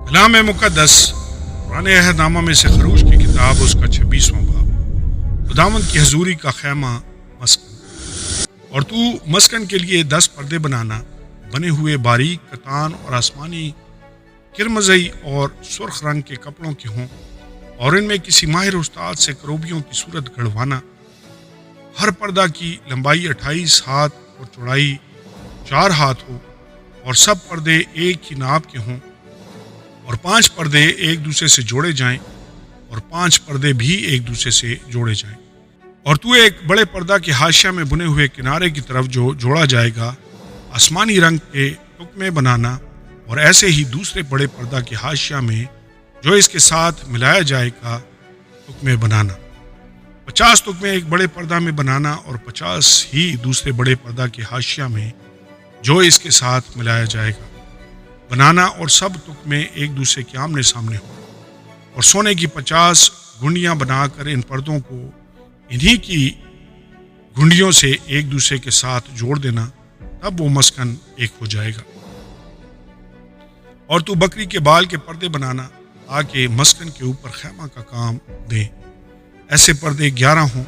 کلام مقدس پرانے عہد نامہ میں سے خروج کی کتاب اس کا 26واں باب، خداوند کی حضوری کا خیمہ مسکن۔ اور تو مسکن کے لیے 10 پردے بنانا، بنے ہوئے باریک کتان اور آسمانی کرمزئی اور سرخ رنگ کے کپڑوں کے ہوں، اور ان میں کسی ماہر استاد سے کروبیوں کی صورت گھڑوانا۔ ہر پردہ کی لمبائی 28 ہاتھ اور چوڑائی 4 ہاتھ ہو، اور سب پردے ایک ہی ناپ کے ہوں، اور 5 پردے ایک دوسرے سے جوڑے جائیں، اور 5 پردے بھی ایک دوسرے سے جوڑے جائیں۔ اور تو ایک بڑے پردہ کے حاشیہ میں بنے ہوئے کنارے کی طرف جو جوڑا جائے گا آسمانی رنگ کے ٹکمے بنانا، اور ایسے ہی دوسرے بڑے پردہ کے حاشیہ میں جو اس کے ساتھ ملایا جائے گا ٹکمے بنانا۔ 50 ٹکمے ایک بڑے پردہ میں بنانا، اور 50 ہی دوسرے بڑے پردہ کے حاشیہ میں جو اس کے ساتھ ملایا جائے گا بنانا، اور سب ٹکمے ایک دوسرے کے آمنے سامنے ہوں۔ اور سونے کی 50 گھنڈیاں بنا کر ان پردوں کو انہی کی گھنڈیوں سے ایک دوسرے کے ساتھ جوڑ دینا، تب وہ مسکن ایک ہو جائے گا۔ اور تو بکری کے بال کے پردے بنانا، تاکہ مسکن کے اوپر خیمہ کا کام دیں۔ ایسے پردے 11 ہوں،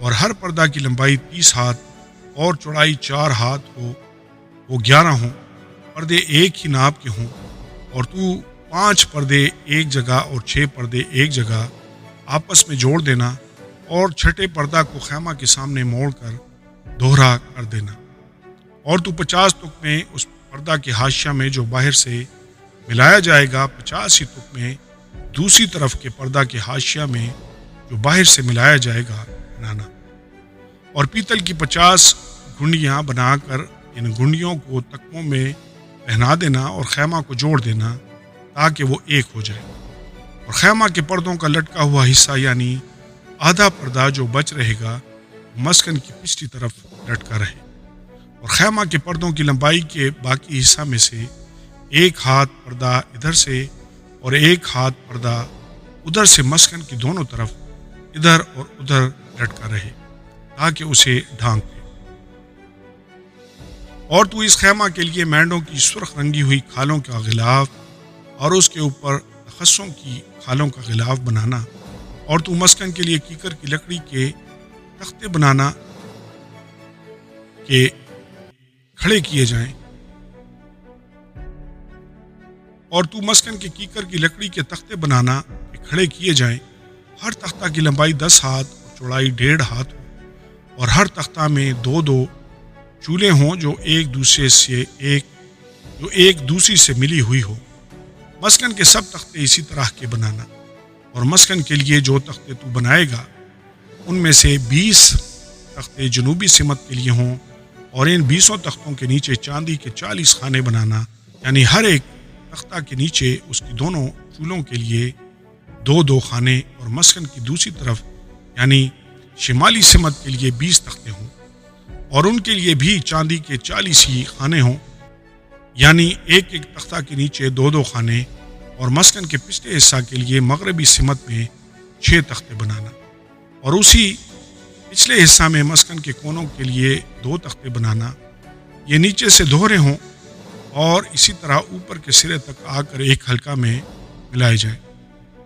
اور ہر پردہ کی لمبائی 30 ہاتھ اور چوڑائی 4 ہاتھ ہو، وہ 11 ہوں، پردے ایک ہی ناپ کے ہوں۔ اور تو 5 پردے ایک جگہ اور 6 پردے ایک جگہ آپس میں جوڑ دینا، اور چھٹے پردہ کو خیمہ کے سامنے موڑ کر دوہرا کر دینا۔ اور تو 50 ٹکمے اس پردہ کے حاشیہ میں جو باہر سے ملایا جائے گا، 50 ہی ٹکمے دوسری طرف کے پردہ کے حاشیہ میں جو باہر سے ملایا جائے گا بنانا۔ اور پیتل کی 50 گھنڈیاں بنا کر ان گھنڈیوں کو تکموں میں پہنا دینا، اور خیمہ کو جوڑ دینا تاکہ وہ ایک ہو جائے۔ اور خیمہ کے پردوں کا لٹکا ہوا حصہ یعنی آدھا پردہ جو بچ رہے گا مسکن کی پچھلی طرف لٹکا رہے۔ اور خیمہ کے پردوں کی لمبائی کے باقی حصہ میں سے 1 ہاتھ پردہ ادھر سے اور 1 ہاتھ پردہ ادھر سے مسکن کی دونوں طرف ادھر اور ادھر لٹکا رہے، تاکہ اسے ڈھانک لے۔ اور تو اس خیمہ کے لیے مینڈوں کی سرخ رنگی ہوئی کھالوں کا غلاف، اور اس کے اوپر خسوں کی کھالوں کا غلاف بنانا۔ اور تو مسکن کے لیے کیکر کی لکڑی کے تختے بنانا کہ کھڑے کیے جائیں۔ اور تو مسکن کے کیکر کی لکڑی کے تختے بنانا کہ کھڑے کیے جائیں۔ ہر تختہ کی لمبائی 10 ہاتھ اور چوڑائی 1.5 ہاتھ ہو، اور ہر تختہ میں 2 چولے ہوں جو ایک دوسری سے ملی ہوئی ہو۔ مسکن کے سب تختے اسی طرح کے بنانا۔ اور مسکن کے لیے جو تختے تو بنائے گا ان میں سے 20 تختے جنوبی سمت کے لیے ہوں، اور ان 20 تختوں کے نیچے چاندی کے 40 خانے بنانا، یعنی ہر ایک تختہ کے نیچے اس کی دونوں چولوں کے لیے 2 خانے، اور مسکن کی دوسری طرف یعنی شمالی سمت کے لیے 20 تختے ہوں، اور ان کے لیے بھی چاندی کے 40 ہی خانے ہوں، یعنی ایک تختہ کے نیچے 2 خانے۔ اور مسکن کے پچھلے حصہ کے لیے مغربی سمت میں 6 تختے بنانا، اور اسی پچھلے حصہ میں مسکن کے کونوں کے لیے 2 تختے بنانا، یہ نیچے سے دوہرے ہوں، اور اسی طرح اوپر کے سرے تک آ کر ایک حلقہ میں ملائے جائیں۔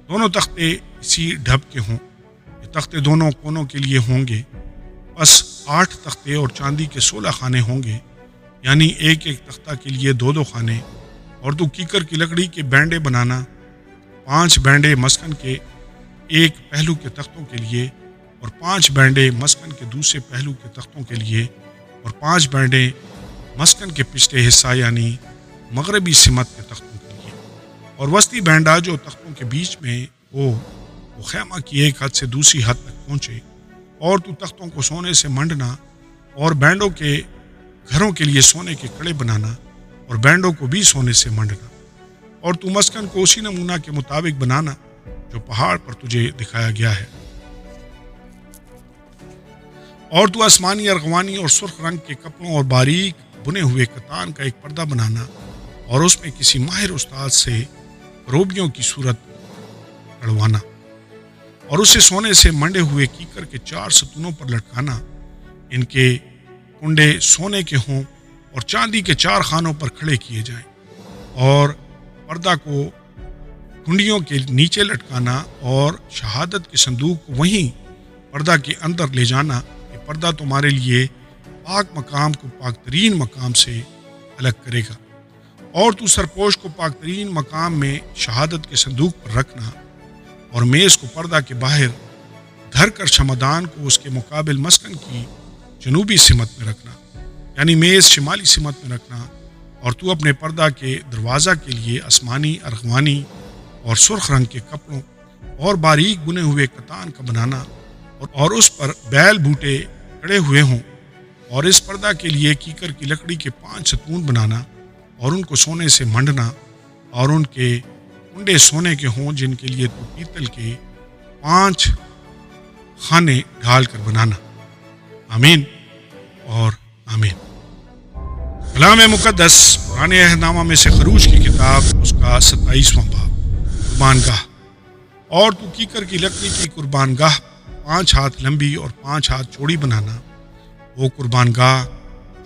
دونوں تختے اسی ڈھب کے ہوں۔ یہ تختے دونوں کونوں کے لیے ہوں گے۔ بس 8 تختے اور چاندی کے 16 خانے ہوں گے، یعنی ایک تختہ کے لیے 2 خانے۔ اور تو کیکر کی لکڑی کے بینڈے بنانا، 5 بینڈے مسکن کے ایک پہلو کے تختوں کے لیے، اور 5 بینڈے مسکن کے دوسرے پہلو کے تختوں کے لیے، اور 5 بینڈے مسکن کے پچھلے حصہ یعنی مغربی سمت کے تختوں کے لیے۔ اور وسطی بینڈا جو تختوں کے بیچ میں ہو، وہ خیمہ کی ایک حد سے دوسری حد تک پہنچے۔ اور تو تختوں کو سونے سے منڈنا، اور بینڈوں کے گھروں کے لیے سونے کے کڑے بنانا، اور بینڈوں کو بھی سونے سے منڈنا۔ اور تو مسکن کو اسی نمونہ کے مطابق بنانا جو پہاڑ پر تجھے دکھایا گیا ہے۔ اور تو آسمانی ارغوانی اور سرخ رنگ کے کپڑوں اور باریک بنے ہوئے کتان کا ایک پردہ بنانا، اور اس میں کسی ماہر استاد سے روبیوں کی صورت کڑوانا، اور اسے سونے سے منڈے ہوئے کیکر کے 4 ستونوں پر لٹکانا۔ ان کے کنڈے سونے کے ہوں، اور چاندی کے 4 خانوں پر کھڑے کیے جائیں، اور پردہ کو کنڈیوں کے نیچے لٹکانا اور شہادت کے صندوق کو وہیں پردہ کے اندر لے جانا کہ پردہ تمہارے لیے پاک مقام کو پاک ترین مقام سے الگ کرے گا، اور تو سرپوش کو پاک ترین مقام میں شہادت کے صندوق پر رکھنا، اور میز کو پردہ کے باہر دھر کر شمعدان کو اس کے مقابل مسکن کی جنوبی سمت میں رکھنا، یعنی میز شمالی سمت میں رکھنا، اور تو اپنے پردہ کے دروازہ کے لیے آسمانی، ارغوانی اور سرخ رنگ کے کپڑوں اور باریک بنے ہوئے کتان کا بنانا، اور اس پر بیل بوٹے کڑے ہوئے ہوں، اور اس پردہ کے لیے کیکر کی لکڑی کے 5 ستون بنانا، اور ان کو سونے سے منڈنا، اور ان کے کنڈے سونے کے ہوں، جن کے لیے تو پیتل کے 5 خانے ڈھال کر بنانا۔ آمین اور آمین۔ کلام مقدس پرانے عہد نامہ میں سے خروج کی کتاب اس کا 27واں باب، قربان گاہ۔ اور تو کیکر کی لکڑی کی قربان گاہ 5 ہاتھ لمبی اور 5 ہاتھ چوڑی بنانا، وہ قربان گاہ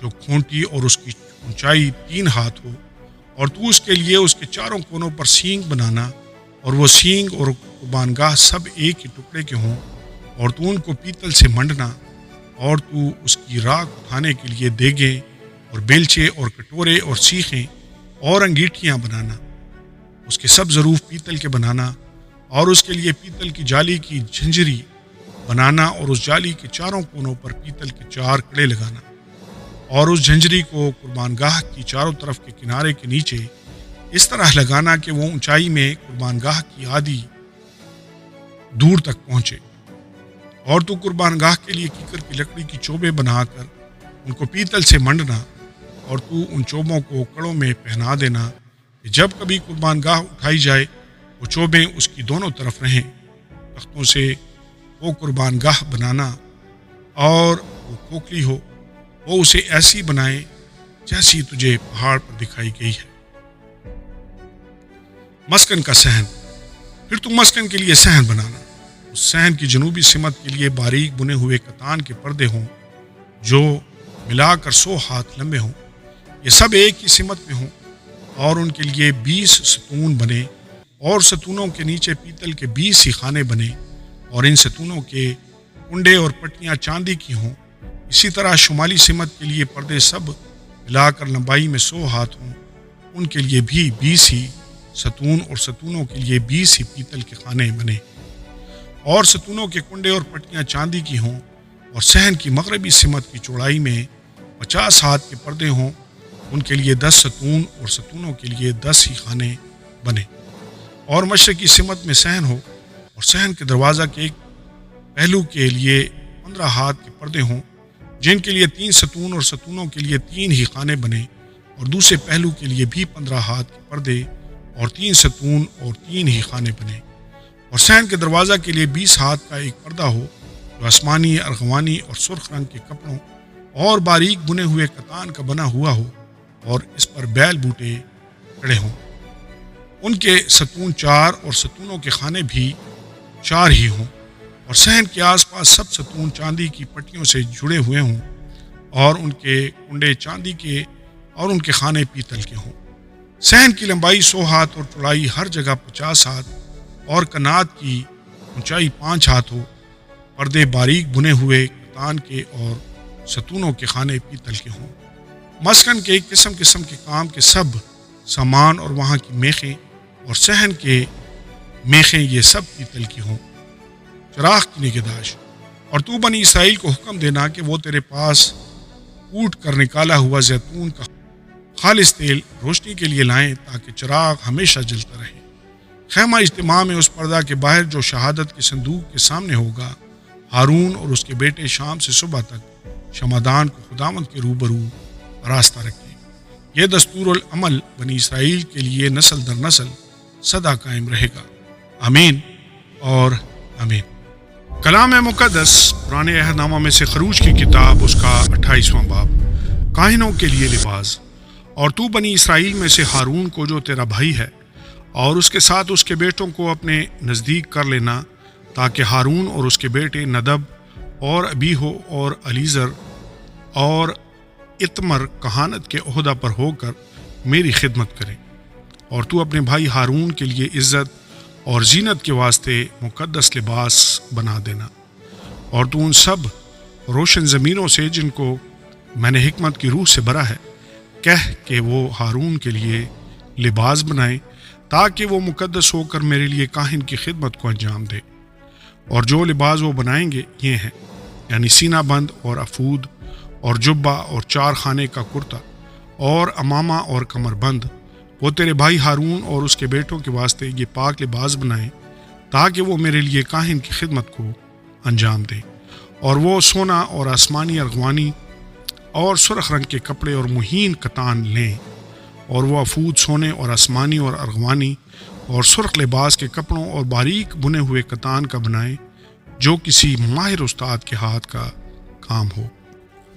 جو کھونٹی اور اس کی اونچائی 3 ہاتھ ہو، اور تو اس کے لیے اس کے چاروں کونوں پر سینگ بنانا، اور وہ سینگ اور قربان گاہ سب ایک ہی ٹکڑے کے ہوں، اور تو ان کو پیتل سے منڈنا، اور تو اس کی راکھ اٹھانے کے لیے دیگیں اور بیلچے اور کٹورے اور سیخیں اور انگیٹھیاں بنانا، اس کے سب ظروف پیتل کے بنانا، اور اس کے لیے پیتل کی جالی کی جھنجری بنانا، اور اس جالی کے چاروں کونوں پر پیتل کے 4 کڑے لگانا، اور اس جھنجری کو قربان گاہ کی چاروں طرف کے کنارے کے نیچے اس طرح لگانا کہ وہ اونچائی میں قربان گاہ کی آدھی دور تک پہنچے، اور تو قربان گاہ کے لیے کیکر کی لکڑی کی چوبے بنا کر ان کو پیتل سے منڈنا، اور تو ان چوبوں کو کڑوں میں پہنا دینا کہ جب کبھی قربان گاہ اٹھائی جائے وہ چوبیں اس کی دونوں طرف رہیں۔ تختوں سے وہ قربان گاہ بنانا، اور وہ کھوکھلی ہو، وہ اسے ایسی بنائے جیسی تجھے پہاڑ پر دکھائی گئی ہے۔ مسکن کا صحن۔ پھر تو مسکن کے لیے صحن بنانا، اس صحن کی جنوبی سمت کے لیے باریک بنے ہوئے کتان کے پردے ہوں جو ملا کر 100 ہاتھ لمبے ہوں، یہ سب ایک ہی سمت میں ہوں، اور ان کے لیے 20 ستون بنے، اور ستونوں کے نیچے پیتل کے 20 ہی خانے بنے، اور ان ستونوں کے کنڈے اور پٹیاں چاندی کی ہوں۔ اسی طرح شمالی سمت کے لیے پردے سب ملا کر لمبائی میں 100 ہاتھ ہوں، ان کے لیے بھی 20 ہی ستون، اور ستونوں کے لیے 20 ہی پیتل کے خانے بنے، اور ستونوں کے کنڈے اور پٹیاں چاندی کی ہوں، اور صحن کی مغربی سمت کی چوڑائی میں 50 ہاتھ کے پردے ہوں، ان کے لیے 10 ستون، اور ستونوں کے لیے 10 ہی خانے بنے، اور مشرقی سمت میں صحن ہو، اور صحن کے دروازہ کے ایک پہلو کے لیے 15 ہاتھ کے پردے ہوں، جن کے لیے 3 ستون، اور ستونوں کے لیے 3 ہی خانے بنے، اور دوسرے پہلو کے لیے بھی 15 ہاتھ کے پردے اور 3 ستون اور 3 ہی خانے بنے، اور صحن کے دروازہ کے لیے 20 ہاتھ کا ایک پردہ ہو جو آسمانی، ارغوانی اور سرخ رنگ کے کپڑوں اور باریک بنے ہوئے کتان کا بنا ہوا ہو، اور اس پر بیل بوٹے کڑے ہوں، ان کے ستون 4 اور ستونوں کے خانے بھی 4 ہی ہوں، اور صحن کے آس پاس سب ستون چاندی کی پٹیوں سے جڑے ہوئے ہوں، اور ان کے کنڈے چاندی کے اور ان کے خانے پیتل کے ہوں۔ صحن کی لمبائی 100 ہاتھ اور چوڑائی ہر جگہ 50 ہاتھ، اور کنات کی اونچائی 5 ہاتھ ہو، پردے باریک بنے ہوئے کتان کے اور ستونوں کے خانے پیتل کے ہوں۔ مسکن کے قسم قسم کے کام کے سب سامان اور وہاں کی میخیں اور صحن کے میخیں یہ سب پیتل کی ہوں۔ چراغ کی نگہداشت۔ اور تو بنی اسرائیل کو حکم دینا کہ وہ تیرے پاس کوٹ کر نکالا ہوا زیتون کا خالص تیل روشنی کے لیے لائیں تاکہ چراغ ہمیشہ جلتا رہے۔ خیمہ اجتماع میں اس پردہ کے باہر جو شہادت کے صندوق کے سامنے ہوگا، ہارون اور اس کے بیٹے شام سے صبح تک شمعدان کو خداوند کے روبرو راستہ رکھیں۔ یہ دستور العمل بنی اسرائیل کے لیے نسل در نسل سدا قائم رہے گا۔ آمین اور آمین۔ کلام مقدس پرانے عہد نامہ میں سے خروج کی کتاب اس کا 28واں باب، کاہنوں کے لیے لباس۔ اور تو بنی اسرائیل میں سے ہارون کو جو تیرا بھائی ہے اور اس کے ساتھ اس کے بیٹوں کو اپنے نزدیک کر لینا، تاکہ ہارون اور اس کے بیٹے ندب اور ابیہو اور الیزر اور اتمر کہانت کے عہدہ پر ہو کر میری خدمت کریں۔ اور تو اپنے بھائی ہارون کے لیے عزت اور زینت کے واسطے مقدس لباس بنا دینا۔ اور تو ان سب روشن ضمیروں سے جن کو میں نے حکمت کی روح سے بھرا ہے کہہ کہ وہ ہارون کے لیے لباس بنائیں تاکہ وہ مقدس ہو کر میرے لیے کاہن کی خدمت کو انجام دے۔ اور جو لباس وہ بنائیں گے یہ ہیں، یعنی سینہ بند اور افود اور جبہ اور 4 خانے کا کرتا اور امامہ اور کمر بند۔ وہ تیرے بھائی ہارون اور اس کے بیٹوں کے واسطے یہ پاک لباس بنائیں تاکہ وہ میرے لیے کاہن کی خدمت کو انجام دیں۔ اور وہ سونا اور آسمانی ارغوانی اور سرخ رنگ کے کپڑے اور مہین کتان لیں، اور وہ افود سونے اور آسمانی اور ارغوانی اور سرخ لباس کے کپڑوں اور باریک بنے ہوئے کتان کا بنائیں جو کسی ماہر استاد کے ہاتھ کا کام ہو،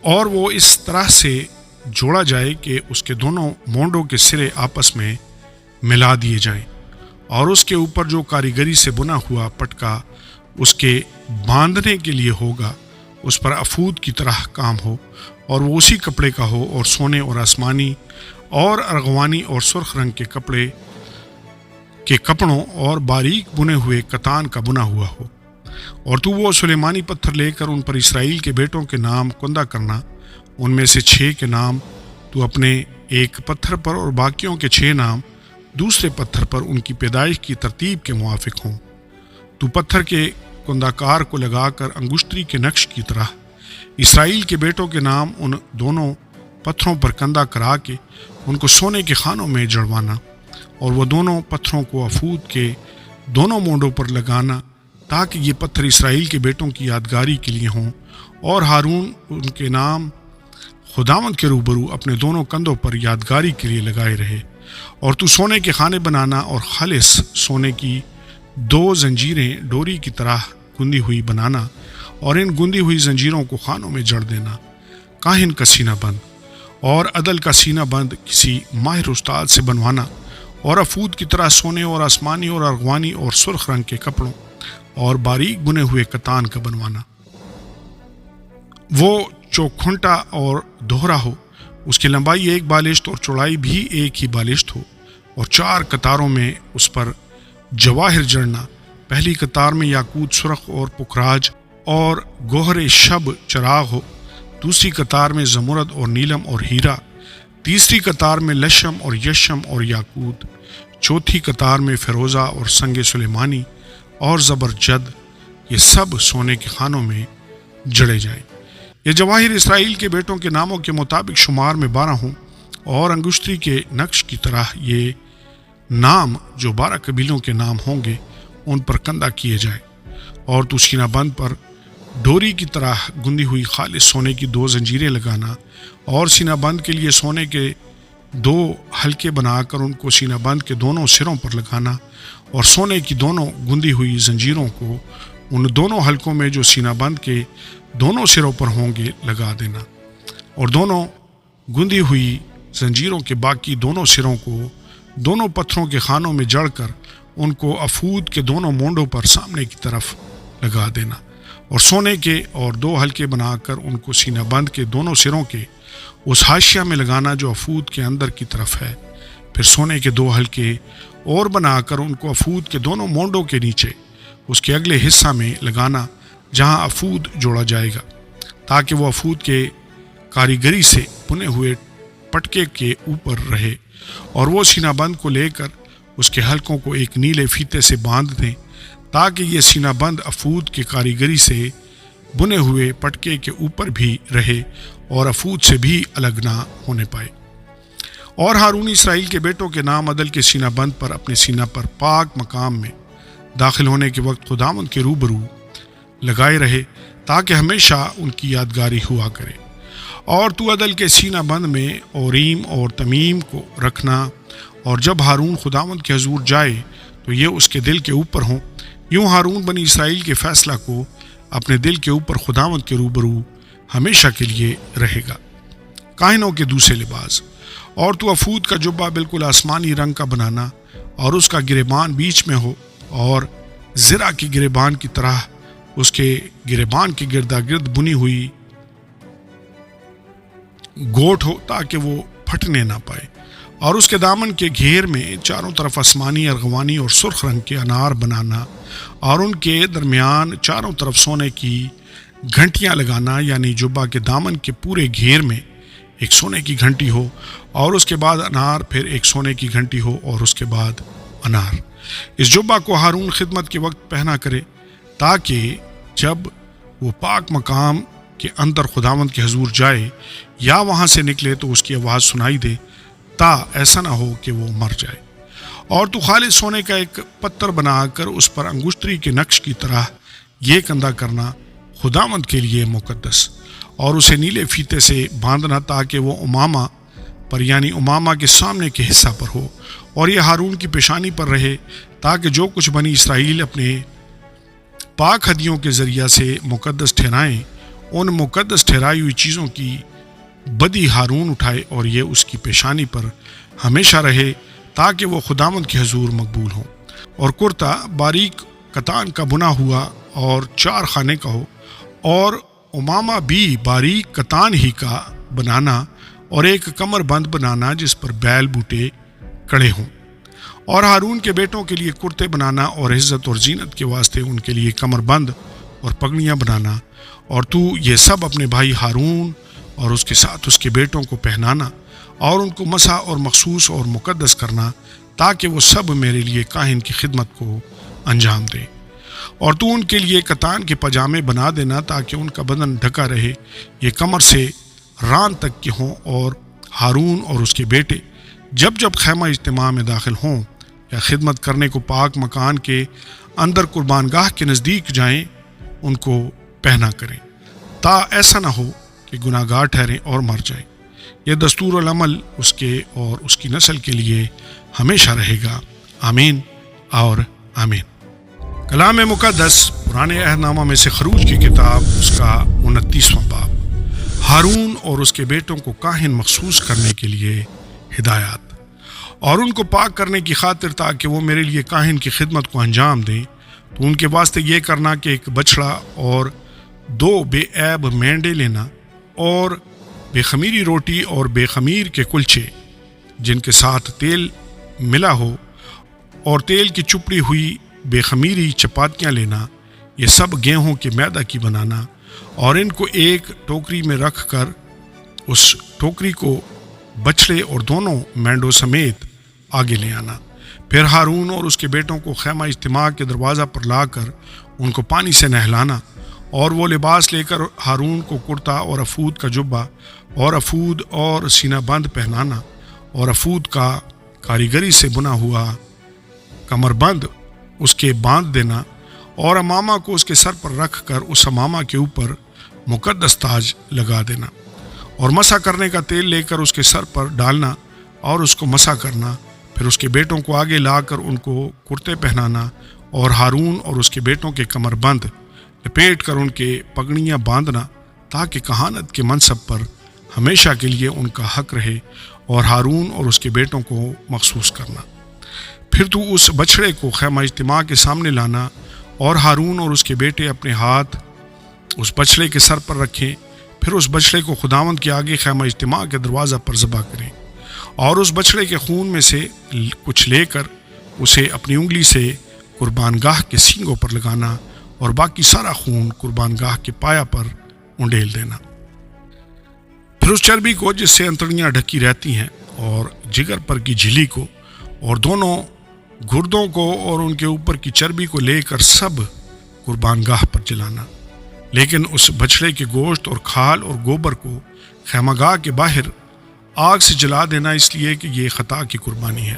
اور وہ اس طرح سے جوڑا جائے کہ اس کے دونوں مونڈوں کے سرے آپس میں ملا دیے جائیں، اور اس کے اوپر جو کاریگری سے بنا ہوا پٹکا اس کے باندھنے کے لیے ہوگا اس پر افود کی طرح کام ہو، اور وہ اسی کپڑے کا ہو، اور سونے اور آسمانی اور ارغوانی اور سرخ رنگ کے کپڑے کے کپڑوں اور باریک بنے ہوئے کتان کا بنا ہوا ہو۔ اور تو وہ سلیمانی پتھر لے کر ان پر اسرائیل کے بیٹوں کے نام کندہ کرنا، ان میں سے 6 کے نام تو اپنے ایک پتھر پر اور باقیوں کے 6 نام دوسرے پتھر پر ان کی پیدائش کی ترتیب کے موافق ہوں۔ تو پتھر کے کندہ کار کو لگا کر انگشتری کے نقش کی طرح اسرائیل کے بیٹوں کے نام ان دونوں پتھروں پر کندہ کرا کے ان کو سونے کے خانوں میں جڑوانا، اور وہ دونوں پتھروں کو افود کے دونوں مونڈوں پر لگانا تاکہ یہ پتھر اسرائیل کے بیٹوں کی یادگاری کے لیے ہوں، اور ہارون ان کے نام خداوند کے روبرو اپنے دونوں کندھوں پر یادگاری کے لیے لگائے رہے۔ اور تو سونے کے خانے بنانا اور خالص سونے کی 2 زنجیریں ڈوری کی طرح گندی ہوئی بنانا، اور ان گندی ہوئی زنجیروں کو خانوں میں جڑ دینا۔ کاہن کا سینہ بند اور عدل کا سینہ بند کسی ماہر استاد سے بنوانا، اور افود کی طرح سونے اور آسمانی اور ارغوانی اور سرخ رنگ کے کپڑوں اور باریک بنے ہوئے کتان کا بنوانا۔ وہ چوکھنٹا اور دوہرا ہو، اس کی لمبائی 1 بالشت اور چوڑائی بھی 1 ہی بالشت ہو، اور 4 قطاروں میں اس پر جواہر جڑنا، پہلی قطار میں یاقوت سرخ اور پکراج اور گوہر شب چراغ ہو، دوسری قطار میں زمرد اور نیلم اور ہیرا، تیسری قطار میں لشم اور یشم اور یاقوت، چوتھی قطار میں فیروزہ اور سنگ سلیمانی اور زبرجد، یہ سب سونے کے خانوں میں جڑے جائیں۔ یہ جواہر اسرائیل کے بیٹوں کے ناموں کے مطابق شمار میں 12 ہوں، اور انگشتری کے نقش کی طرح یہ نام جو 12 قبیلوں کے نام ہوں گے ان پر کندہ کیے جائیں۔ اور تو سینہ بند پر ڈوری کی طرح گندی ہوئی خالص سونے کی 2 زنجیریں لگانا، اور سینہ بند کے لیے سونے کے 2 حلقے بنا کر ان کو سینہ بند کے دونوں سروں پر لگانا، اور سونے کی دونوں گندی ہوئی زنجیروں کو ان دونوں حلقوں میں جو سینہ بند کے دونوں سروں پر ہوں گے لگا دینا، اور دونوں گندی ہوئی زنجیروں کے باقی دونوں سروں کو دونوں پتھروں کے خانوں میں جڑ کر ان کو افود کے دونوں مونڈوں پر سامنے کی طرف لگا دینا، اور سونے کے اور 2 حلقے بنا کر ان کو سینہ بند کے دونوں سروں کے اس حاشیہ میں لگانا جو افود کے اندر کی طرف ہے۔ پھر سونے کے 2 حلقے اور بنا کر ان کو افود کے دونوں مونڈوں کے نیچے اس کے اگلے حصہ میں لگانا جہاں افود جوڑا جائے گا، تاکہ وہ افود کے کاریگری سے بنے ہوئے پٹکے کے اوپر رہے، اور وہ سینہ بند کو لے کر اس کے حلقوں کو ایک نیلے فیتے سے باندھ دیں تاکہ یہ سینہ بند افود کے کاریگری سے بنے ہوئے پٹکے کے اوپر بھی رہے اور افود سے بھی الگ نہ ہونے پائے۔ اور ہارون اسرائیل کے بیٹوں کے نام عدل کے سینہ بند پر اپنے سینہ پر پاک مقام میں داخل ہونے کے وقت خداوند کے روبرو لگائے رہے تاکہ ہمیشہ ان کی یادگاری ہوا کرے۔ اور تو عدل کے سینہ بند میں اوریم اور تمیم کو رکھنا، اور جب ہارون خداوند کے حضور جائے تو یہ اس کے دل کے اوپر ہوں۔ یوں ہارون بنی اسرائیل کے فیصلہ کو اپنے دل کے اوپر خداوند کے روبرو ہمیشہ کے لیے رہے گا۔ کاہنوں کے دوسرے لباس، اور تو افود کا جبہ بالکل آسمانی رنگ کا بنانا، اور اس کا گریبان بیچ میں ہو، اور زرہ کی گریبان کی طرح اس کے گریبان کے گردا گرد بنی ہوئی گوٹ ہو تاکہ وہ پھٹنے نہ پائے، اور اس کے دامن کے گھیر میں چاروں طرف آسمانی، ارغوانی اور سرخ رنگ کے انار بنانا، اور ان کے درمیان چاروں طرف سونے کی گھنٹیاں لگانا، یعنی جبہ کے دامن کے پورے گھیر میں ایک سونے کی گھنٹی ہو، اور اس کے بعد انار، پھر ایک سونے کی گھنٹی ہو، اور اس کے بعد انار۔ اس جبہ کو ہارون خدمت کے وقت پہنا کرے، تاکہ جب وہ پاک مقام کے اندر خداوند کے حضور جائے یا وہاں سے نکلے تو اس کی آواز سنائی دے، تا ایسا نہ ہو کہ وہ مر جائے۔ اور تو خالص سونے کا ایک پتھر بنا کر اس پر انگشتری کے نقش کی طرح یہ کندہ کرنا، خداوند کے لیے مقدس، اور اسے نیلے فیتے سے باندھنا، تاکہ وہ امامہ پر، یعنی امامہ کے سامنے کے حصہ پر ہو، اور یہ ہارون کی پیشانی پر رہے، تاکہ جو کچھ بنی اسرائیل اپنے پاک ہدیوں کے ذریعہ سے مقدس ٹھہرائیں، ان مقدس ٹھہرائی ہوئی چیزوں کی بدی ہارون اٹھائے، اور یہ اس کی پیشانی پر ہمیشہ رہے، تاکہ وہ خداوند کے حضور مقبول ہوں۔ اور کرتا باریک کتان کا بنا ہوا اور 4 خانے کا ہو، اور امامہ بھی باریک کتان ہی کا بنانا، اور ایک کمر بند بنانا جس پر بیل بوٹے کڑے ہوں۔ اور ہارون کے بیٹوں کے لیے کرتے بنانا، اور عزت اور زینت کے واسطے ان کے لیے کمر بند اور پگڑیاں بنانا، اور تو یہ سب اپنے بھائی ہارون اور اس کے ساتھ اس کے بیٹوں کو پہنانا، اور ان کو مسح اور مخصوص اور مقدس کرنا، تاکہ وہ سب میرے لیے کاہن کی خدمت کو انجام دیں۔ اور تو ان کے لیے کتان کے پاجامے بنا دینا، تاکہ ان کا بدن ڈھکا رہے، یہ کمر سے ران تک کے ہوں، اور ہارون اور اس کے بیٹے جب جب خیمہ اجتماع میں داخل ہوں یا خدمت کرنے کو پاک مکان کے اندر قربان گاہ کے نزدیک جائیں، ان کو پہنا کریں، تا ایسا نہ ہو کہ گناہ گار ٹھہریں اور مر جائیں۔ یہ دستور العمل اس کے اور اس کی نسل کے لیے ہمیشہ رہے گا۔ آمین اور آمین۔ کلام مقدس پرانے عہد نامہ میں سے خروج کی کتاب، اس کا 29واں باب، ہارون اور اس کے بیٹوں کو کاہن مخصوص کرنے کے لیے ہدایات۔ اور ان کو پاک کرنے کی خاطر، تاکہ وہ میرے لیے کاہن کی خدمت کو انجام دیں، تو ان کے واسطے یہ کرنا کہ ایک بچڑا اور 2 بے عیب مینڈے لینا، اور بے خمیری روٹی اور بے خمیر کے کلچے جن کے ساتھ تیل ملا ہو، اور تیل کی چپڑی ہوئی بے خمیری چپاتیاں لینا، یہ سب گیہوں کے میدہ کی بنانا، اور ان کو ایک ٹوکری میں رکھ کر اس ٹوکری کو بچڑے اور دونوں مینڈوں سمیت آگے لے آنا۔ پھر ہارون اور اس کے بیٹوں کو خیمہ اجتماع کے دروازہ پر لا کر ان کو پانی سے نہلانا، اور وہ لباس لے کر ہارون کو کرتا اور افود کا جبہ اور افود اور سینہ بند پہنانا، اور افود کا کاریگری سے بنا ہوا کمر بند اس کے باندھ دینا، اور امامہ کو اس کے سر پر رکھ کر اس امامہ کے اوپر مقدس تاج لگا دینا، اور مسح کرنے کا تیل لے کر اس کے سر پر ڈالنا اور اس کو مسح کرنا۔ پھر اس کے بیٹوں کو آگے لا کر ان کو کرتے پہنانا، اور ہارون اور اس کے بیٹوں کے کمر بند لپیٹ کر ان کے پگڑیاں باندھنا، تاکہ کہانت کے منصب پر ہمیشہ کے لیے ان کا حق رہے، اور ہارون اور اس کے بیٹوں کو مخصوص کرنا۔ پھر تو اس بچڑے کو خیمہ اجتماع کے سامنے لانا، اور ہارون اور اس کے بیٹے اپنے ہاتھ اس بچڑے کے سر پر رکھیں، پھر اس بچڑے کو خداوند کے آگے خیمہ اجتماع کے دروازہ پر ذبح کریں، اور اس بچڑے کے خون میں سے کچھ لے کر اسے اپنی انگلی سے قربان گاہ کے سینگوں پر لگانا، اور باقی سارا خون قربان گاہ کے پایا پر انڈیل دینا۔ پھر اس چربی کو جس سے انتڑیاں ڈھکی رہتی ہیں، اور جگر پر کی جھلی کو، اور دونوں گردوں کو، اور ان کے اوپر کی چربی کو لے کر سب قربان گاہ پر جلانا، لیکن اس بچڑے کے گوشت اور کھال اور گوبر کو خیمہ گاہ کے باہر آگ سے جلا دینا، اس لیے کہ یہ خطا کی قربانی ہے۔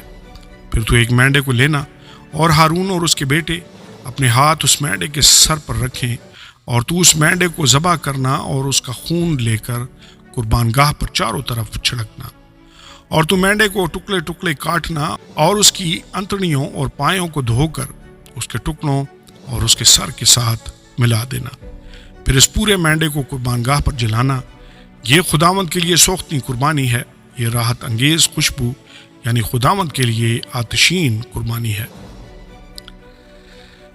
پھر تو ایک مینڈے کو لینا، اور ہارون اور اس کے بیٹے اپنے ہاتھ اس مینڈے کے سر پر رکھیں، اور تو اس مینڈے کو ذبح کرنا، اور اس کا خون لے کر قربان گاہ پر چاروں طرف چھڑکنا، اور تو مینڈے کو ٹکڑے ٹکڑے کاٹنا، اور اس کی انتڑیوں اور پایوں کو دھو کر اس کے ٹکڑوں اور اس کے سر کے ساتھ ملا دینا۔ پھر اس پورے مینڈے کو قربان گاہ پر جلانا، یہ خداوند کے لیے سوختنی قربانی ہے، یہ راحت انگیز خوشبو، یعنی خداوند کے لیے آتشین قربانی ہے۔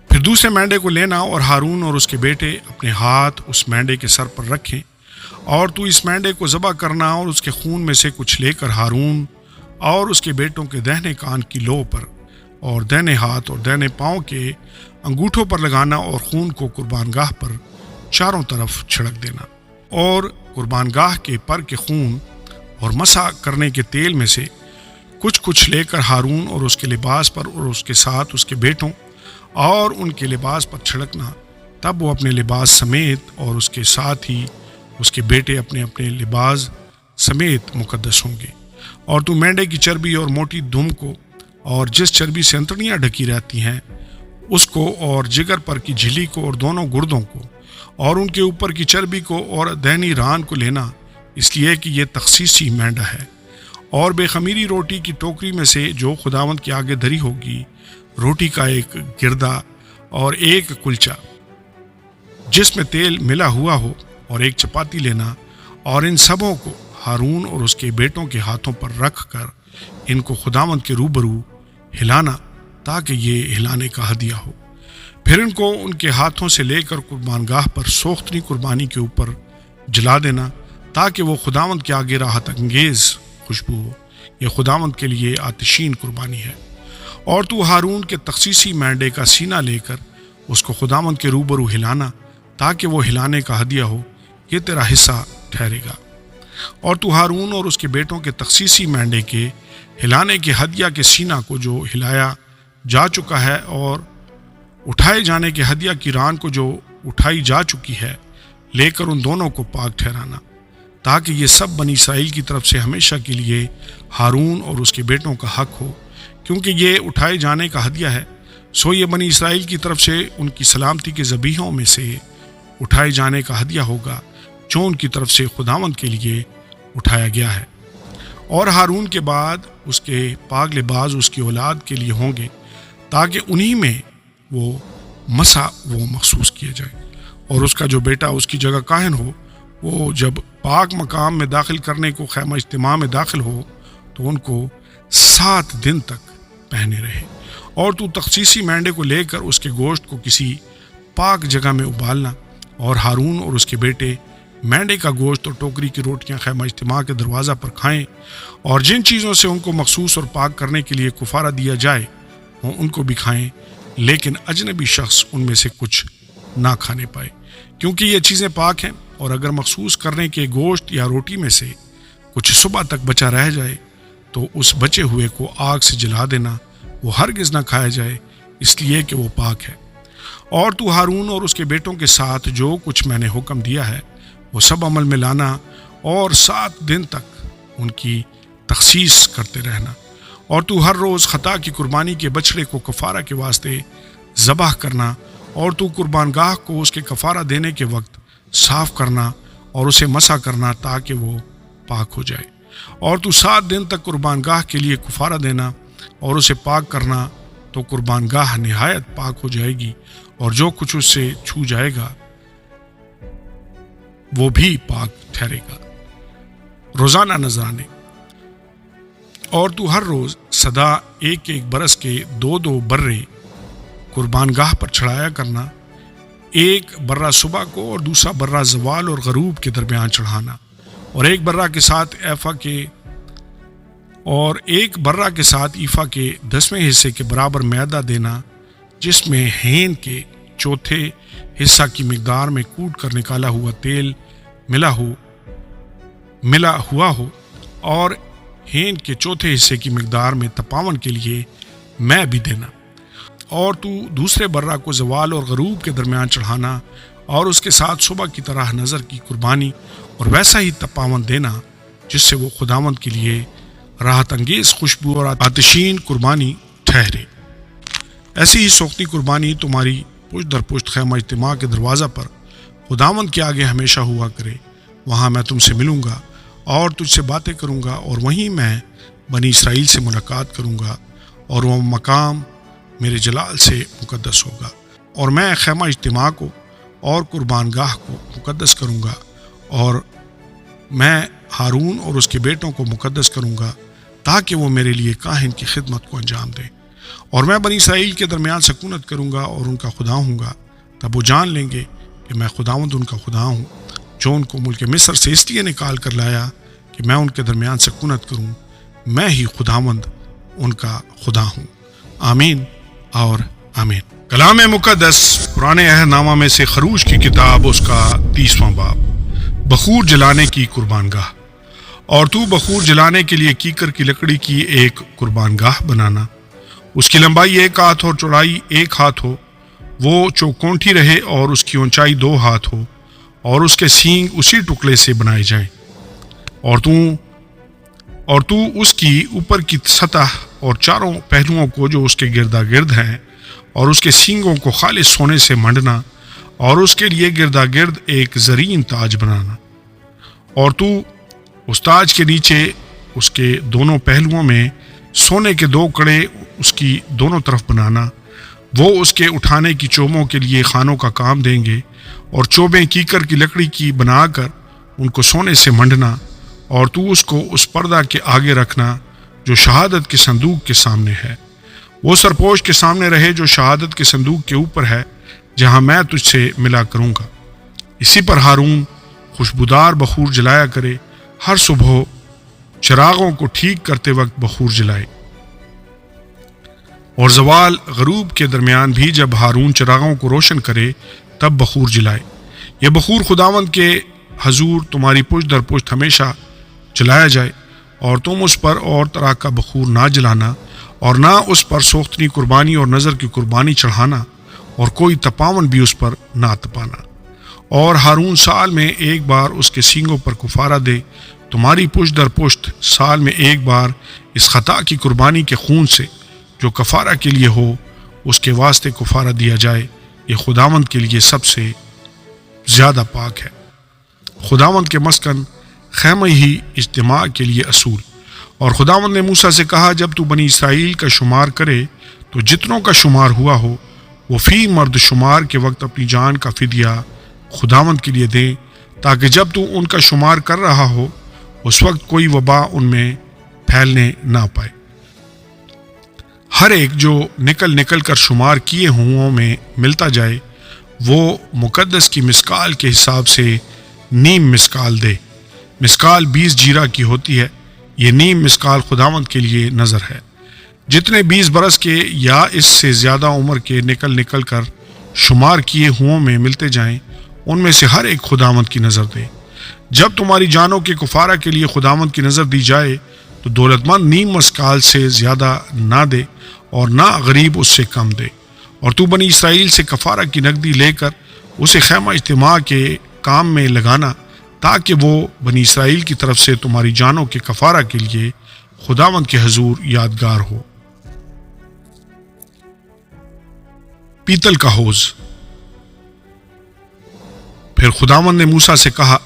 پھر دوسرے مینڈے کو لینا، اور ہارون اور اس کے بیٹے اپنے ہاتھ اس مینڈے کے سر پر رکھیں، اور تو اس مینڈے کو ذبح کرنا، اور اس کے خون میں سے کچھ لے کر ہارون اور اس کے بیٹوں کے دہنے کان کی لو پر اور دہنے ہاتھ اور دہنے پاؤں کے انگوٹھوں پر لگانا اور خون کو قربان گاہ پر چاروں طرف چھڑک دینا، اور قربان گاہ کے پر کے خون اور مسح کرنے کے تیل میں سے کچھ لے کر ہارون اور اس کے لباس پر اور اس کے ساتھ اس کے بیٹوں اور ان کے لباس پر چھڑکنا۔ تب وہ اپنے لباس سمیت اور اس کے ساتھ ہی اس کے بیٹے اپنے اپنے لباس سمیت مقدس ہوں گے۔ اور تو مینڈے کی چربی اور موٹی دم کو اور جس چربی سے انتڑیاں ڈھکی رہتی ہیں اس کو اور جگر پر کی جھلی کو اور دونوں گردوں کو اور ان کے اوپر کی چربی کو اور دہنی ران کو لینا، اس لیے کہ یہ تخصیصی مینڈا ہے۔ اور بے خمیری روٹی کی ٹوکری میں سے جو خداوند کے آگے دھری ہوگی، روٹی کا ایک گردا اور ایک کلچا جس میں تیل ملا ہوا ہو اور ایک چپاتی لینا، اور ان سبوں کو ہارون اور اس کے بیٹوں کے ہاتھوں پر رکھ کر ان کو خداوند کے روبرو ہلانا تاکہ یہ ہلانے کا ہدیہ ہو۔ پھر ان کو ان کے ہاتھوں سے لے کر قربان گاہ پر سوختنی قربانی کے اوپر جلا دینا تاکہ وہ خداوند کے آگے راحت انگیز خوشبو ہو۔ یہ خداوند کے لیے آتشین قربانی ہے۔ اور تو ہارون کے تخصیصی مینڈے کا سینہ لے کر اس کو خداوند کے روبرو ہلانا تاکہ وہ ہلانے کا ہدیہ ہو، یہ تیرا حصہ ٹھہرے گا۔ اور تو ہارون اور اس کے بیٹوں کے تخصیصی مینڈے کے ہلانے کے ہدیہ کے سینہ کو جو ہلایا جا چکا ہے اور اٹھائے جانے کے ہدیہ کی ران کو جو اٹھائی جا چکی ہے لے کر ان دونوں کو پاک ٹھہرانا، تاکہ یہ سب بنی اسرائیل کی طرف سے ہمیشہ کے لیے ہارون اور اس کے بیٹوں کا حق ہو، کیونکہ یہ اٹھائے جانے کا ہدیہ ہے۔ سو یہ بنی اسرائیل کی طرف سے ان کی سلامتی کے ذبیحوں میں سے اٹھائے جانے کا ہدیہ ہوگا جو ان کی طرف سے خداوند کے لیے اٹھایا گیا ہے۔ اور ہارون کے بعد اس کے پاک لباس اس کی اولاد کے لیے ہوں گے تاکہ انہی میں وہ مسح وہ مخصوص کیا جائے، اور اس کا جو بیٹا اس کی جگہ کاہن ہو، وہ جب پاک مقام میں داخل کرنے کو خیمہ اجتماع میں داخل ہو تو ان کو 7 دن تک پہنے رہے۔ اور تو تخصیصی مینڈے کو لے کر اس کے گوشت کو کسی پاک جگہ میں ابالنا، اور ہارون اور اس کے بیٹے مینڈے کا گوشت اور ٹوکری کی روٹیاں خیمہ اجتماع کے دروازہ پر کھائیں، اور جن چیزوں سے ان کو مخصوص اور پاک کرنے کے لیے کفارہ دیا جائے وہ ان کو بھی کھائیں، لیکن اجنبی شخص ان میں سے کچھ نہ کھانے پائے، کیونکہ یہ چیزیں پاک ہیں۔ اور اگر مخصوص کرنے کے گوشت یا روٹی میں سے کچھ صبح تک بچا رہ جائے تو اس بچے ہوئے کو آگ سے جلا دینا، وہ ہرگز نہ کھایا جائے، اس لیے کہ وہ پاک ہے۔ اور تو ہارون اور اس کے بیٹوں کے ساتھ جو کچھ میں نے حکم دیا ہے وہ سب عمل میں لانا، اور 7 دن تک ان کی تخصیص کرتے رہنا۔ اور تو ہر روز خطا کی قربانی کے بچڑے کو کفارہ کے واسطے ذبح کرنا، اور تو قربان گاہ کو اس کے کفارہ دینے کے وقت صاف کرنا اور اسے مسح کرنا تاکہ وہ پاک ہو جائے۔ اور تو 7 دن تک قربان گاہ کے لیے کفارہ دینا اور اسے پاک کرنا، تو قربان گاہ نہایت پاک ہو جائے گی، اور جو کچھ اس سے چھو جائے گا وہ بھی پاک ٹھہرے گا۔ روزانہ نذرانے۔ اور تو ہر روز سدا 1 برس کے 2 برے قربان گاہ پر چڑھایا کرنا، 1 برہ صبح کو اور دوسرا برہ زوال اور غروب کے درمیان چڑھانا، اور 1 برہ کے ساتھ ایفا کے 10ویں حصے کے برابر میدہ دینا، جس میں ہین کے چوتھے حصہ کی مقدار میں کوٹ کر نکالا ہوا تیل ملا ہوا ہو، اور ہین کے چوتھے حصے کی مقدار میں تپاون کے لیے میں بھی دینا۔ اور تو دوسرے برہ کو زوال اور غروب کے درمیان چڑھانا، اور اس کے ساتھ صبح کی طرح نظر کی قربانی اور ویسا ہی تپاون دینا جس سے وہ خداوند کے لیے راحت انگیز خوشبو اور آتشین قربانی ٹھہرے۔ ایسی ہی سوختنی قربانی تمہاری پشت در پشت خیمہ اجتماع کے دروازہ پر خداوند کے آگے ہمیشہ ہوا کرے۔ وہاں میں تم سے ملوں گا اور تجھ سے باتیں کروں گا، اور وہیں میں بنی اسرائیل سے ملاقات کروں گا، اور وہ مقام میرے جلال سے مقدس ہوگا۔ اور میں خیمہ اجتماع کو اور قربان گاہ کو مقدس کروں گا، اور میں ہارون اور اس کے بیٹوں کو مقدس کروں گا تاکہ وہ میرے لیے کاہن کی خدمت کو انجام دیں۔ اور میں بنی اسرائیل کے درمیان سکونت کروں گا اور ان کا خدا ہوں گا۔ تب وہ جان لیں گے کہ میں خداوند ان کا خدا ہوں، جو ان کو ملک مصر سے اس لیے نکال کر لایا کہ میں ان کے درمیان سکونت کروں، میں ہی خداوند ان کا خدا ہوں۔ آمین اور آمین۔ کلام مقدس قرآن عہد نامہ میں سے خروج کی کتاب اس کا 30واں باب، بخور جلانے کی قربان گاہ۔ اور تو بخور جلانے کے لیے کیکر کی لکڑی کی ایک قربان گاہ بنانا، اس کی لمبائی 1 ہاتھ اور چوڑائی 1 ہاتھ ہو، وہ چوکونٹھی رہے اور اس کی اونچائی 2 ہاتھ ہو، اور اس کے سینگ اسی ٹکڑے سے بنائے جائیں۔ اور تو اس کی اوپر کی سطح اور چاروں پہلوؤں کو جو اس کے گردا گرد ہیں اور اس کے سینگوں کو خالص سونے سے منڈنا، اور اس کے لیے گردا گرد ایک زرین تاج بنانا۔ اور تو اس تاج کے نیچے اس کے دونوں پہلوؤں میں سونے کے 2 کڑے اس کی دونوں طرف بنانا، وہ اس کے اٹھانے کی چوبوں کے لیے خانوں کا کام دیں گے، اور چوبیں کیکر کی لکڑی کی بنا کر ان کو سونے سے منڈنا۔ اور تو اس کو اس پردہ کے آگے رکھنا جو شہادت کے صندوق کے سامنے ہے، وہ سرپوش کے سامنے رہے جو شہادت کے صندوق کے اوپر ہے، جہاں میں تجھ سے ملا کروں گا۔ اسی پر ہارون خوشبودار بخور جلایا کرے، ہر صبح چراغوں کو ٹھیک کرتے وقت بخور جلائے، اور زوال غروب کے درمیان بھی جب ہارون چراغوں کو روشن کرے تب بخور جلائے۔ یہ بخور خداوند کے حضور تمہاری پشت در پشت ہمیشہ جلایا جائے، اور تم اس پر اور طرح کا بخور نہ جلانا، اور نہ اس پر سوختنی قربانی اور نذر کی قربانی چڑھانا، اور کوئی تپاون بھی اس پر نہ تپانا۔ اور ہارون سال میں 1 بار اس کے سینگوں پر کفارہ دے، تمہاری پشت در پشت سال میں 1 بار اس خطا کی قربانی کے خون سے جو کفارہ کے لیے ہو، اس کے واسطے کفارہ دیا جائے۔ یہ خداوند کے لیے سب سے زیادہ پاک ہے۔ خداوند کے مسکن خیمہ ہی اجتماع کے لیے اصول۔ اور خداوند نے موسیٰ سے کہا، جب تو بنی اسرائیل کا شمار کرے تو جتنوں کا شمار ہوا ہو، وہ فی مرد شمار کے وقت اپنی جان کا فدیہ خداوند کے لیے دیں، تاکہ جب تو ان کا شمار کر رہا ہو اس وقت کوئی وبا ان میں پھیلنے نہ پائے۔ ہر ایک جو نکل نکل کر شمار کیے ہوں میں ملتا جائے، وہ مقدس کی مسکال کے حساب سے نیم مسکال دے۔ مسکال 20 جیرہ کی ہوتی ہے، یہ نیم مسکال خداوند کے لیے نذر ہے۔ جتنے 20 برس کے یا اس سے زیادہ عمر کے نکل نکل کر شمار کیے ہوں میں ملتے جائیں، ان میں سے ہر ایک خداوند کی نظر دے۔ جب تمہاری جانوں کے کفارہ کے لیے خداوند کی نظر دی جائے تو دولت مند نیم مسکال سے زیادہ نہ دے اور نہ غریب اس سے کم دے۔ اور تو بنی اسرائیل سے کفارہ کی نقدی لے کر اسے خیمہ اجتماع کے کام میں لگانا، تاکہ وہ بنی اسرائیل کی طرف سے تمہاری جانوں کے کفارہ کے لیے خداوند کے حضور یادگار ہو۔ پیتل کا حوض۔ پھر خداوند نے موسیٰ سے کہا،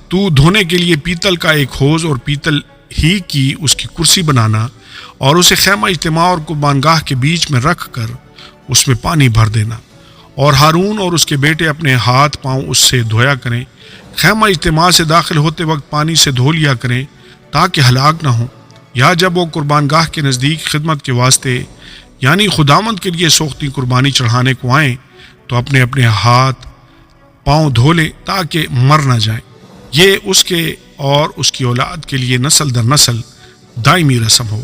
تو دھونے کے لیے پیتل کا ایک حوض اور پیتل ہی کی اس کی کرسی بنانا، اور اسے خیمہ اجتماع اور قربان گاہ کے بیچ میں رکھ کر اس میں پانی بھر دینا، اور ہارون اور اس کے بیٹے اپنے ہاتھ پاؤں اس سے دھویا کریں۔ خیمہ اجتماع سے داخل ہوتے وقت پانی سے دھو لیا کریں تاکہ ہلاک نہ ہوں، یا جب وہ قربان گاہ کے نزدیک خدمت کے واسطے یعنی خداوند کے لیے سوختی قربانی چڑھانے کو آئیں تو اپنے اپنے ہاتھ پاؤں دھو لیں تاکہ مر نہ جائیں۔ یہ اس کے اور اس کی اولاد کے لیے نسل در نسل دائمی رسم ہو۔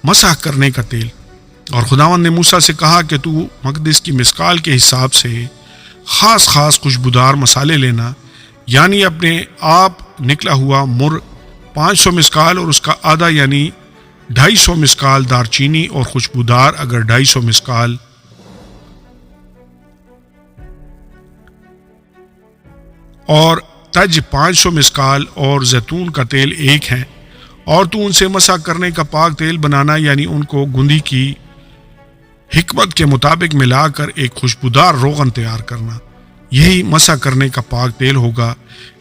مسح کرنے کا تیل۔ اور خداوند نے موسیٰ سے کہا کہ تو مقدس کی مسکال کے حساب سے خاص خاص خوشبودار مسالے لینا، یعنی اپنے آپ نکلا ہوا مر 500 مسکال اور اس کا آدھا یعنی 250 مسکال دار چینی، اور خوشبودار اگر 250 مسکال، اور تج 500 مسکال، اور زیتون کا تیل 1 ہے۔ اور تو ان سے مسح کرنے کا پاک تیل بنانا، یعنی ان کو گندھی کی حکمت کے مطابق ملا کر ایک خوشبودار روغن تیار کرنا، یہی مسح کرنے کا پاک تیل ہوگا۔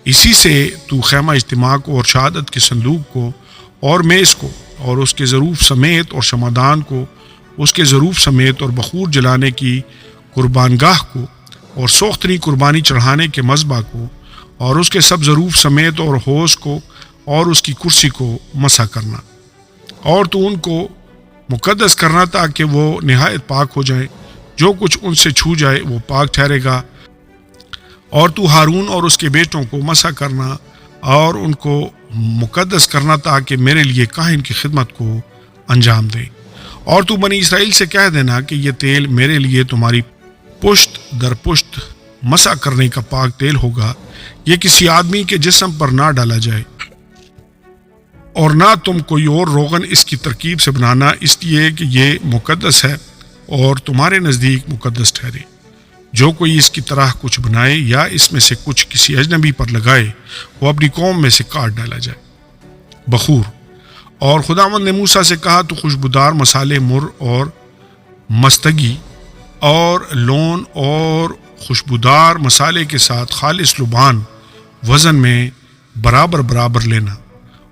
اسی سے تو خیمہ اجتماع کو اور شہادت کے صندوق کو اور میز کو اور اس کے ظروف سمیت اور شمعدان کو اس کے ظروف سمیت اور بخور جلانے کی قربان گاہ کو اور سوختنی قربانی چڑھانے کے مذبح کو اور اس کے سب ظروف سمیت اور حوض کو اور اس کی کرسی کو مسح کرنا، اور تو ان کو مقدس کرنا تاکہ وہ نہایت پاک ہو جائیں۔ جو کچھ ان سے چھو جائے وہ پاک ٹھہرے گا۔ اور تو ہارون اور اس کے بیٹوں کو مسح کرنا اور ان کو مقدس کرنا تاکہ میرے لیے کاہن کی خدمت کو انجام دے۔ اور تو بنی اسرائیل سے کہہ دینا کہ یہ تیل میرے لیے تمہاری پشت در پشت مسح کرنے کا پاک تیل ہوگا، یہ کسی آدمی کے جسم پر نہ ڈالا جائے، اور نہ تم کوئی اور روغن اس کی ترکیب سے بنانا، اس لیے کہ یہ مقدس ہے اور تمہارے نزدیک مقدس ٹھہرے۔ جو کوئی اس کی طرح کچھ بنائے یا اس میں سے کچھ کسی اجنبی پر لگائے، وہ اپنی قوم میں سے کاٹ ڈالا جائے۔ بخور۔ اور خداوند نے موسیٰ سے کہا تو خوشبودار مسالے مر اور مستگی اور لون اور خوشبودار مسالے کے ساتھ خالص لبان وزن میں برابر برابر لینا،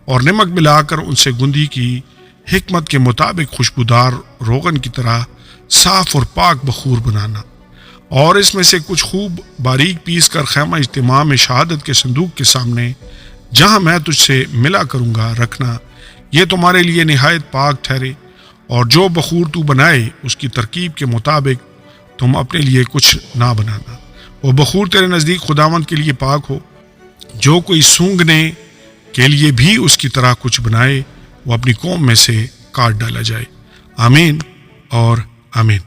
اور نمک ملا کر ان سے گندھی کی حکمت کے مطابق خوشبودار روغن کی طرح صاف اور پاک بخور بنانا، اور اس میں سے کچھ خوب باریک پیس کر خیمہ اجتماع میں شہادت کے صندوق کے سامنے جہاں میں تجھ سے ملا کروں گا رکھنا، یہ تمہارے لیے نہایت پاک ٹھہرے۔ اور جو بخور تو بنائے اس کی ترکیب کے مطابق تم اپنے لیے کچھ نہ بنانا، وہ بخور تیرے نزدیک خداوند کے لیے پاک ہو۔ جو کوئی سونگنے کے لیے بھی اس کی طرح کچھ بنائے، وہ اپنی قوم میں سے کاٹ ڈالا جائے۔ آمین اور آمین۔